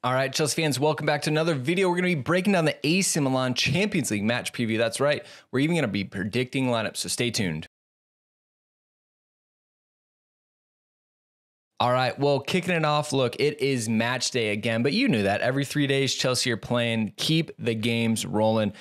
All right, Chelsea fans, welcome back to another video. We're going to be breaking down the AC Milan Champions League match preview. That's right. We're even going to be predicting lineups, so stay tuned. All right, well, kicking it off, look, it is match day again, but you knew that. Every 3 days, Chelsea are playing. Keep the games rolling.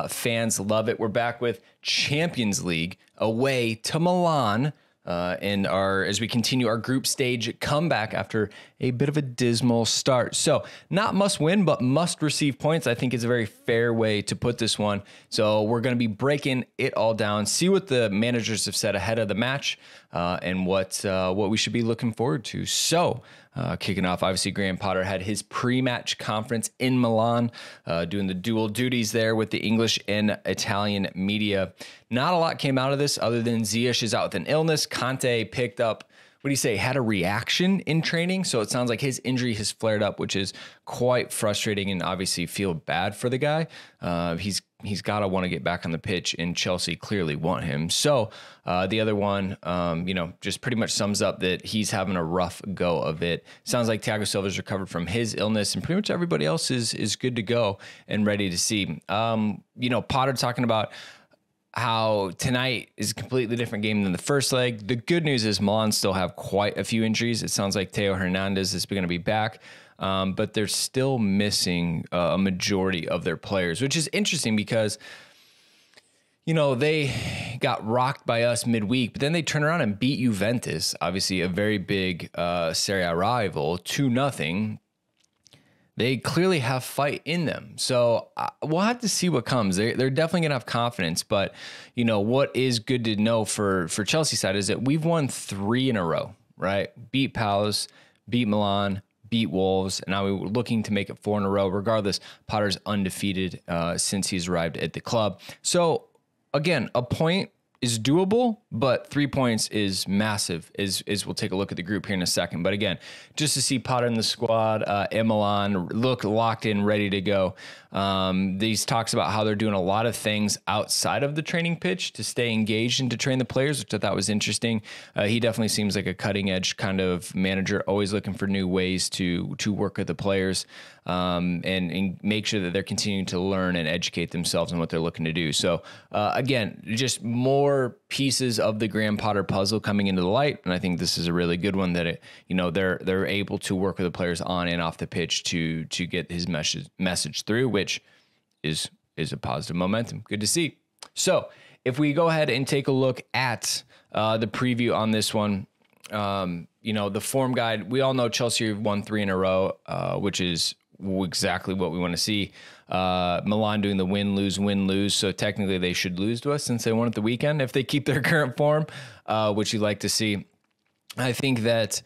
Fans love it. We're back with Champions League away to Milan. As we continue our group stage comeback after a bit of a dismal start. So not must win, but must receive points, I think is a very fair way to put this one. So we're going to be breaking it all down, see what the managers have said ahead of the match, and what we should be looking forward to. So kicking off, obviously, Graham Potter had his pre-match conference in Milan, doing the dual duties there with the English and Italian media. Not a lot came out of this other than Ziyech is out with an illness. Conte picked up, what do you say, had a reaction in training. So it sounds like his injury has flared up, which is quite frustrating and obviously feel bad for the guy. He's got to want to get back on the pitch, and Chelsea clearly want him. So the other one, just pretty much sums up that he's having a rough go of it. Sounds like Thiago Silva's recovered from his illness, and pretty much everybody else is good to go and ready to see. Potter talking about how tonight is a completely different game than the first leg. The good news is Milan still have quite a few injuries. It sounds like Theo Hernandez is going to be back, but they're still missing a majority of their players, which is interesting because, they got rocked by us midweek, but then they turn around and beat Juventus, obviously a very big Serie A rival, 2-0. They clearly have fight in them. So we'll have to see what comes. They're definitely going to have confidence. But, what is good to know for Chelsea side is that we've won 3 in a row, right? Beat Palace, beat Milan, beat Wolves. And now we're looking to make it 4 in a row. Regardless, Potter's undefeated since he's arrived at the club. So, again, a point is doable, but 3 points is massive, as we'll take a look at the group here in a second. But again, just to see Potter in the squad, Milan look locked in, ready to go. These talks about how they're doing a lot of things outside of the training pitch to stay engaged and to train the players, which I thought was interesting. He definitely seems like a cutting edge kind of manager, always looking for new ways to work with the players and make sure that they're continuing to learn and educate themselves on what they're looking to do. So again, just more pieces of the Graham Potter puzzle coming into the light, and I think this is a really good one that they're able to work with the players on and off the pitch to get his message through, which is a positive momentum. Good to see. So if we go ahead and take a look at the preview on this one, the form guide, we all know Chelsea have won 3 in a row, which is exactly what we want to see. Milan doing the win-lose. So technically they should lose to us since they won at the weekend if they keep their current form, which you'd like to see. I think that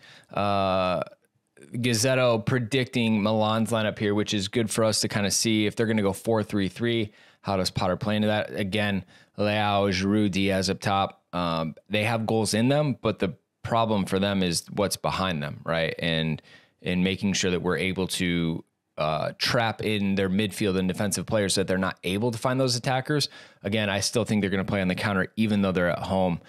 Gazzetto predicting Milan's lineup here, which is good for us to kind of see if they're going to go 4-3-3. How does Potter play into that? Again, Leao, Giroud, Diaz up top. They have goals in them, but the problem for them is what's behind them, right? And making sure that we're able to trap in their midfield and defensive players so that they're not able to find those attackers. Again, I still think they're going to play on the counter, even though they're at home,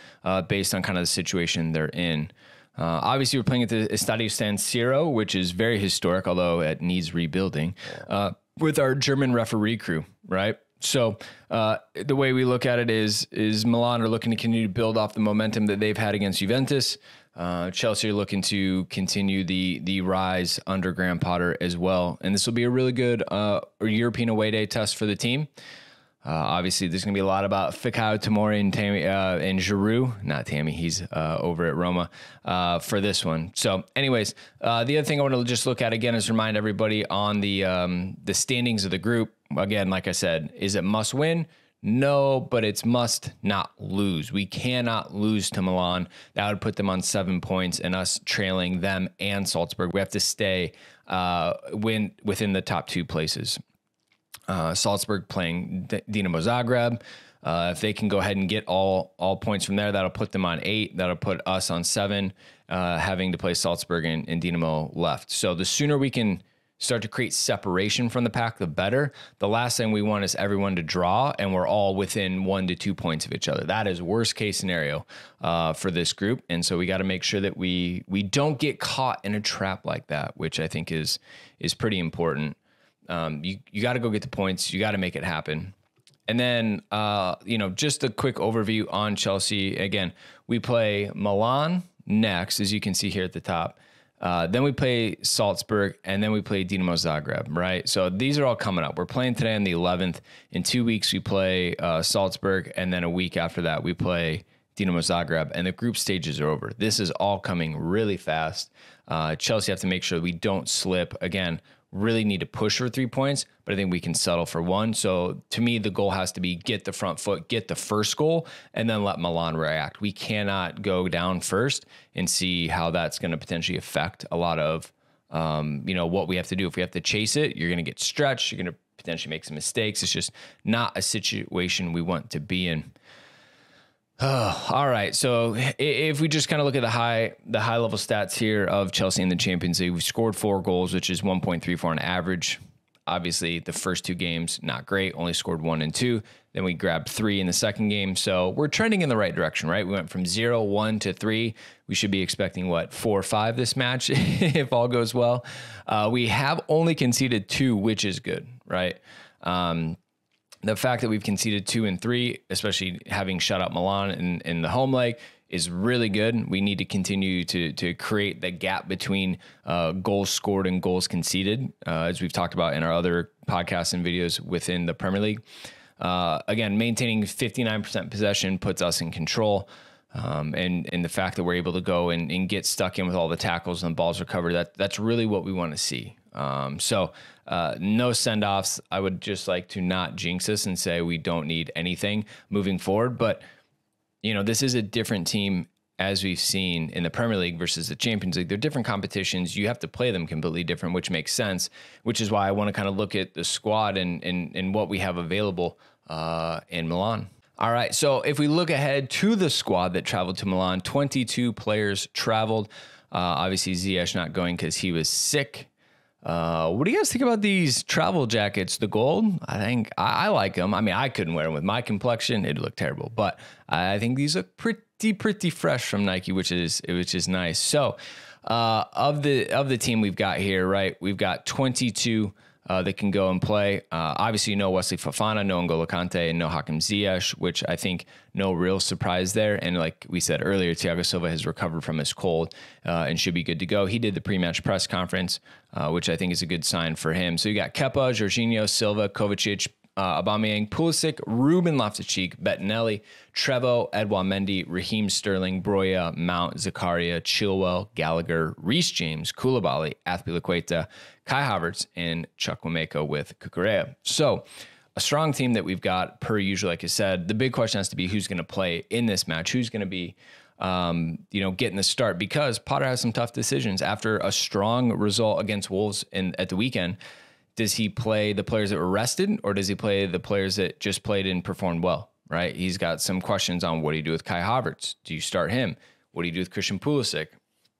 based on kind of the situation they're in. Obviously, we're playing at the Estadio San Siro, which is very historic, although it needs rebuilding, with our German referee crew, right? So the way we look at it is Milan are looking to continue to build off the momentum that they've had against Juventus. Chelsea are looking to continue the rise under Graham Potter as well. And this will be a really good European away day test for the team. Obviously, there's going to be a lot about Fikayo Tomori and Giroud. Not Tammy, he's over at Roma for this one. So anyways, the other thing I want to just look at again is remind everybody on the standings of the group. Again, like I said, is it must win? No, but it's must not lose. We cannot lose to Milan. That would put them on 7 points and us trailing them and Salzburg. We have to stay within the top 2 places. Salzburg playing Dinamo Zagreb. If they can go ahead and get all points from there, that'll put them on 8. That'll put us on 7, having to play Salzburg and Dinamo left. So the sooner we can start to create separation from the pack, the better. The last thing we want is everyone to draw and we're all within 1 to 2 points of each other. That is worst case scenario for this group. And so we got to make sure that we don't get caught in a trap like that, which I think is pretty important. You got to go get the points. You got to make it happen. And then, just a quick overview on Chelsea. Again, we play Milan next, as you can see here at the top. Then we play Salzburg, and then we play Dinamo Zagreb, right? So these are all coming up. We're playing today on the 11th. In 2 weeks, we play Salzburg, and then a week after that, we play Dinamo Zagreb, and the group stages are over. This is all coming really fast. Chelsea have to make sure we don't slip. Again, really need to push for 3 points, but I think we can settle for 1. So to me, the goal has to be get the front foot, get the first goal, and then let Milan react. We cannot go down first and see how that's going to potentially affect a lot of, what we have to do. If we have to chase it, you're going to get stretched. You're going to potentially make some mistakes. It's just not a situation we want to be in. Oh, all right. So if we just kind of look at the high level stats here of Chelsea in the Champions League, we scored 4 goals, which is 1.34 on average. Obviously, the first 2 games, not great, only scored 1 and 2. Then we grabbed 3 in the second game. So we're trending in the right direction, right? We went from 0, 1 to 3. We should be expecting 4 or 5 this match if all goes well. We have only conceded 2, which is good, right? The fact that we've conceded 2 and 3, especially having shut out Milan in the home leg, is really good. We need to continue to create the gap between goals scored and goals conceded, as we've talked about in our other podcasts and videos within the Premier League. Again, maintaining 59% possession puts us in control. And the fact that we're able to go and get stuck in with all the tackles and balls recovered, that's really what we want to see. No send-offs. I would just like to not jinx us and say we don't need anything moving forward. But, this is a different team as we've seen in the Premier League versus the Champions League. They're different competitions. You have to play them completely different, which makes sense, which is why I want to kind of look at the squad and what we have available in Milan. All right, so if we look ahead to the squad that traveled to Milan, 22 players traveled. Obviously, Ziyech not going because he was sick. What do you guys think about these travel jackets? The gold, I think I like them. I mean, I couldn't wear them with my complexion; it'd look terrible. But I think these look pretty fresh from Nike, which is nice. So, of the team we've got here, right? We've got 22 that can go and play. Obviously, no Wesley Fofana, no N'Golo Kante, and no Hakim Ziyech, which I think no real surprise there. And like we said earlier, Thiago Silva has recovered from his cold and should be good to go. He did the pre-match press conference, which I think is a good sign for him. So you got Kepa, Jorginho, Silva, Kovacic, Aubameyang, Pulisic, Ruben Loftus-Cheek, Bettinelli, Trevoh, Edouard Mendy, Raheem Sterling, Broja, Mount, Zakaria, Chilwell, Gallagher, Reece James, Koulibaly, Azpilicueta, Kai Havertz, and Chukwuemeka with Cucurella. So a strong team that we've got per usual. Like I said, the big question has to be who's going to play in this match, who's going to be getting the start, because Potter has some tough decisions after a strong result against Wolves at the weekend. Does he play the players that were rested, or does he play the players that just played and performed well, right? He's got some questions on what do you do with Kai Havertz? Do you start him? What do you do with Christian Pulisic?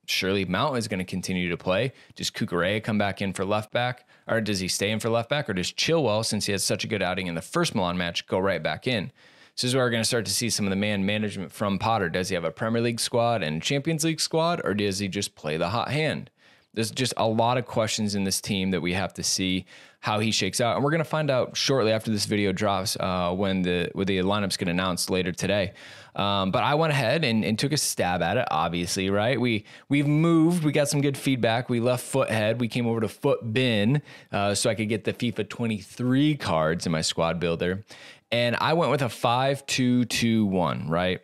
Surely Mount is going to continue to play. Does Cucurella come back in for left back, or does he stay in for left back, or does Chilwell, since he had such a good outing in the first Milan match, go right back in? This is where we're going to start to see some of the man management from Potter. Does he have a Premier League squad and Champions League squad, or does he just play the hot hand? There's just a lot of questions in this team that we have to see how he shakes out. And we're going to find out shortly after this video drops when the lineups get announced later today. But I went ahead and took a stab at it, obviously, right? We've moved. We got some good feedback. We left foot head. We came over to foot bin so I could get the FIFA 23 cards in my squad builder. And I went with a 5-2-2-1, right?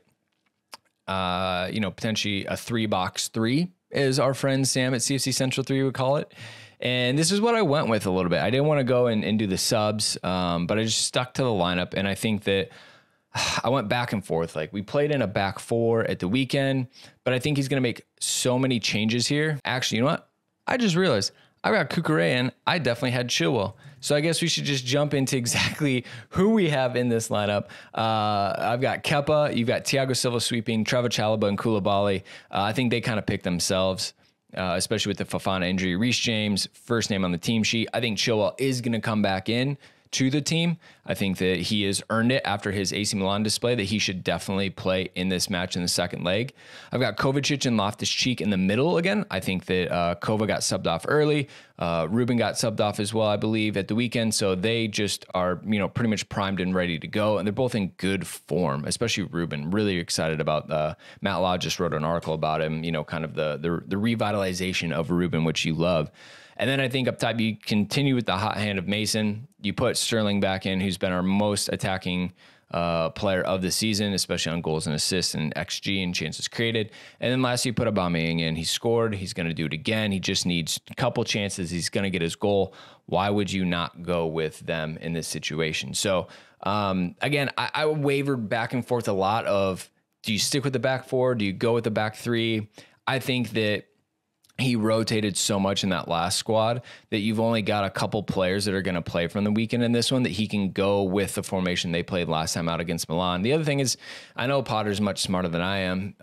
Potentially a 3-box 3. As our friend Sam at CFC Central 3 would call it. And this is what I went with a little bit. I didn't want to go and do the subs, but I just stuck to the lineup. And I think that I went back and forth. Like, we played in a back 4 at the weekend, but I think he's going to make so many changes here. Actually, you know what? I just realized I got Cucurella and I definitely had Chilwell. So I guess we should just jump into exactly who we have in this lineup. I've got Kepa. You've got Thiago Silva sweeping, Trevoh Chalobah, and Koulibaly. I think they kind of pick themselves. especially with the Fofana injury. Reece James, first name on the team sheet. I think Chilwell is going to come back in to the team. I think that he has earned it after his AC Milan display, that he should definitely play in this match in the second leg. I've got Kovacic and Loftus-Cheek in the middle again. I think that Kova got subbed off early. Ruben got subbed off as well, I believe, at the weekend. So they just are, pretty much primed and ready to go. And they're both in good form, especially Ruben. Really excited about Matt Law just wrote an article about him, kind of the revitalization of Ruben, which you love. And then I think up top, you continue with the hot hand of Mason. You put Sterling back in, who's been our most attacking player of the season, especially on goals and assists and XG and chances created. And then lastly, you put Aubameyang in. He scored. He's going to do it again. He just needs a couple chances. He's going to get his goal. Why would you not go with them in this situation? So, again, I wavered back and forth a lot of, do you stick with the back four? Do you go with the back three? I think that he rotated so much in that last squad that you've only got a couple players that are going to play from the weekend in this one, that he can go with the formation they played last time out against Milan. The other thing is, I know Potter's much smarter than I am,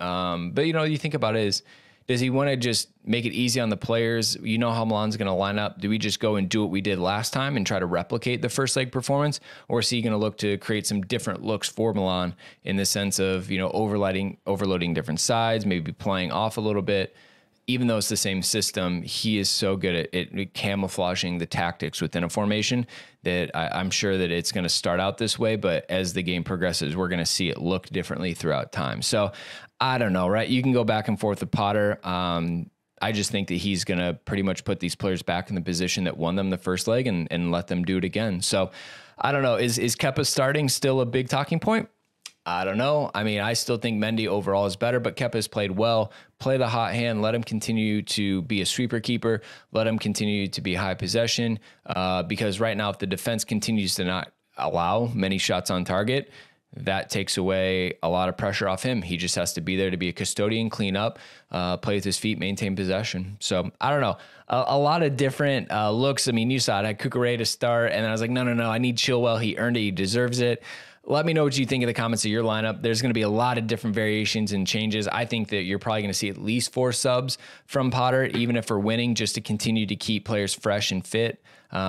but you think about it is, does he want to just make it easy on the players? You know how Milan's going to line up. Do we just go and do what we did last time and try to replicate the first leg performance? Or is he going to look to create some different looks for Milan in the sense of, overloading different sides, maybe playing off a little bit? Even though it's the same system, he is so good at it camouflaging the tactics within a formation that I'm sure that it's going to start out this way, but as the game progresses, we're going to see it look differently throughout time. So I don't know, right? You can go back and forth with Potter. I just think that he's going to pretty much put these players back in the position that won them the first leg and let them do it again. So I don't know. Is Kepa starting still a big talking point? I don't know. I mean, I still think Mendy overall is better, but Kepa's played well. Play the hot hand. Let him continue to be a sweeper keeper. Let him continue to be high possession. Because right now, if the defense continues to not allow many shots on target, that takes away a lot of pressure off him. He just has to be there to be a custodian, clean up, play with his feet, maintain possession. So I don't know. A lot of different looks. I mean, you saw it. I had Cucurella to start, and then I was like, no. I need Chilwell. He earned it. He deserves it. Let me know what you think in the comments of your lineup. There's going to be a lot of different variations and changes. I think that you're probably going to see at least 4 subs from Potter, even if we're winning, just to continue to keep players fresh and fit.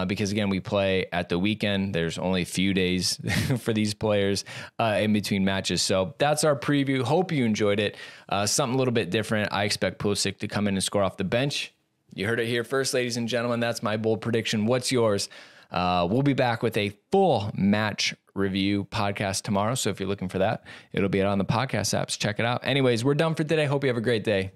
Because again, we play at the weekend. There's only a few days for these players in between matches. So that's our preview. Hope you enjoyed it. Something a little bit different. I expect Pulisic to come in and score off the bench. You heard it here first, ladies and gentlemen. That's my bold prediction. What's yours? We'll be back with a full match review podcast tomorrow. So if you're looking for that, it'll be out on the podcast apps. Check it out. Anyways, we're done for today. Hope you have a great day.